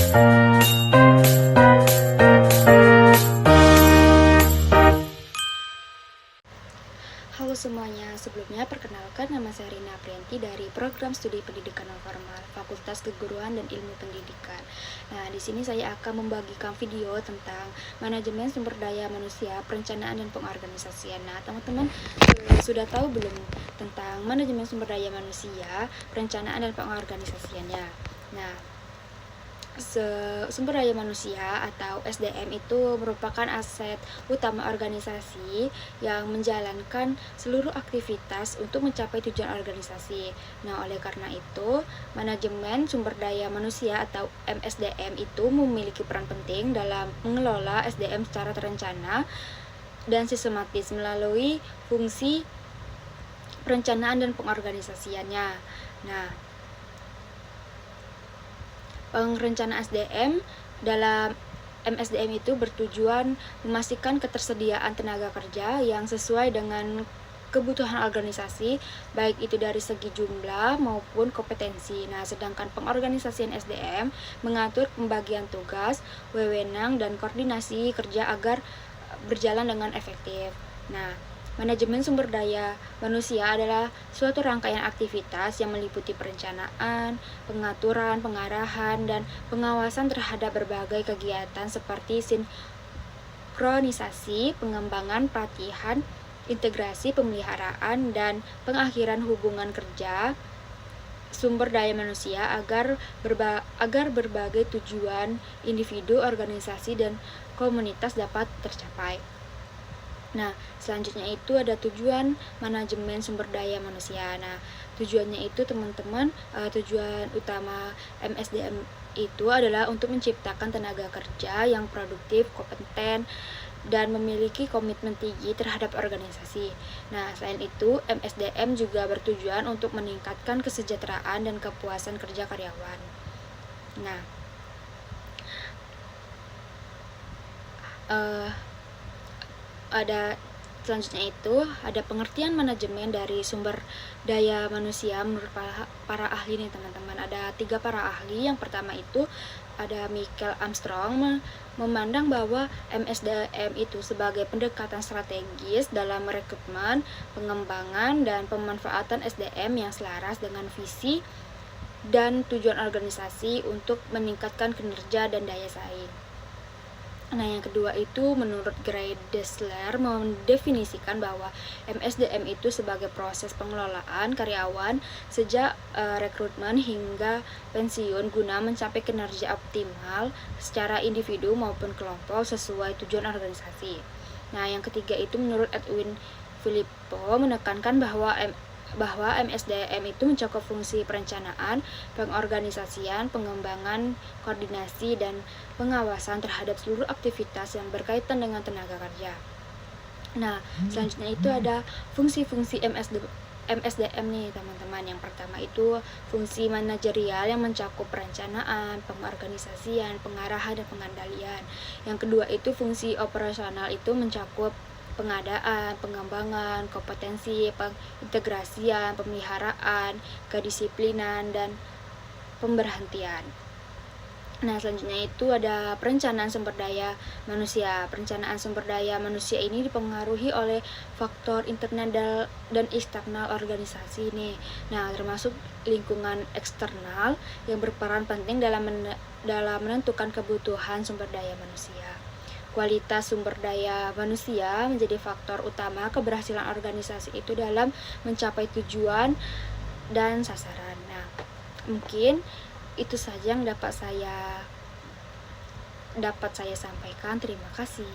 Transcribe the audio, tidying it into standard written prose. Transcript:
Halo semuanya, sebelumnya perkenalkan nama saya Rina Aprianti dari Program Studi Pendidikan Non-Formal, Fakultas Keguruan dan Ilmu Pendidikan. Nah, di sini saya akan membagikan video tentang manajemen sumber daya manusia, perencanaan dan pengorganisasian. Nah, teman-teman sudah tahu belum tentang manajemen sumber daya manusia, perencanaan dan pengorganisasiannya? Nah, sumber daya manusia atau SDM itu merupakan aset utama organisasi yang menjalankan seluruh aktivitas untuk mencapai tujuan organisasi. Nah, oleh karena itu, manajemen sumber daya manusia atau MSDM itu memiliki peran penting dalam mengelola SDM secara terencana dan sistematis melalui fungsi perencanaan dan pengorganisasiannya. Nah, perencanaan SDM dalam MSDM itu bertujuan memastikan ketersediaan tenaga kerja yang sesuai dengan kebutuhan organisasi, baik itu dari segi jumlah maupun kompetensi. Nah, sedangkan pengorganisasian SDM mengatur pembagian tugas, wewenang, dan koordinasi kerja agar berjalan dengan efektif. Nah, manajemen sumber daya manusia adalah suatu rangkaian aktivitas yang meliputi perencanaan, pengaturan, pengarahan, dan pengawasan terhadap berbagai kegiatan seperti sinkronisasi, pengembangan, pelatihan, integrasi, pemeliharaan, dan pengakhiran hubungan kerja sumber daya manusia agar berbagai tujuan individu, organisasi, dan komunitas dapat tercapai. Nah, selanjutnya itu ada tujuan manajemen sumber daya manusia. Nah, tujuannya itu teman-teman, tujuan utama MSDM itu adalah untuk menciptakan tenaga kerja yang produktif, kompeten, dan memiliki komitmen tinggi terhadap organisasi. Nah, selain itu, MSDM juga bertujuan untuk meningkatkan kesejahteraan dan kepuasan kerja karyawan. Nah, selanjutnya itu ada pengertian manajemen dari sumber daya manusia menurut para ahli nih teman-teman. Ada 3 para ahli. Yang pertama itu ada Michael Armstrong memandang bahwa MSDM itu sebagai pendekatan strategis dalam rekrutmen, pengembangan, dan pemanfaatan SDM yang selaras dengan visi dan tujuan organisasi untuk meningkatkan kinerja dan daya saing. Nah, yang kedua itu menurut Gray Dessler mendefinisikan bahwa MSDM itu sebagai proses pengelolaan karyawan sejak rekrutmen hingga pensiun guna mencapai kinerja optimal secara individu maupun kelompok sesuai tujuan organisasi. Nah, yang ketiga itu menurut Edwin Filippo menekankan bahwa MSDM itu mencakup fungsi perencanaan, pengorganisasian, pengembangan, koordinasi, dan pengawasan terhadap seluruh aktivitas yang berkaitan dengan tenaga kerja. Nah, selanjutnya itu ada fungsi-fungsi MSDM nih teman-teman. Yang pertama itu fungsi manajerial yang mencakup perencanaan, pengorganisasian, pengarahan, dan pengandalian. Yang kedua itu fungsi operasional itu mencakup pengadaan, pengembangan, kompetensi, pengintegrasian, pemeliharaan, kedisiplinan, dan pemberhentian. Nah, selanjutnya itu ada perencanaan sumber daya manusia. Perencanaan sumber daya manusia ini dipengaruhi oleh faktor internal dan eksternal organisasi nih. Nah, termasuk lingkungan eksternal yang berperan penting dalam menentukan kebutuhan sumber daya manusia. Kualitas sumber daya manusia menjadi faktor utama keberhasilan organisasi itu dalam mencapai tujuan dan sasaran. Nah, mungkin itu saja yang dapat saya sampaikan. Terima kasih.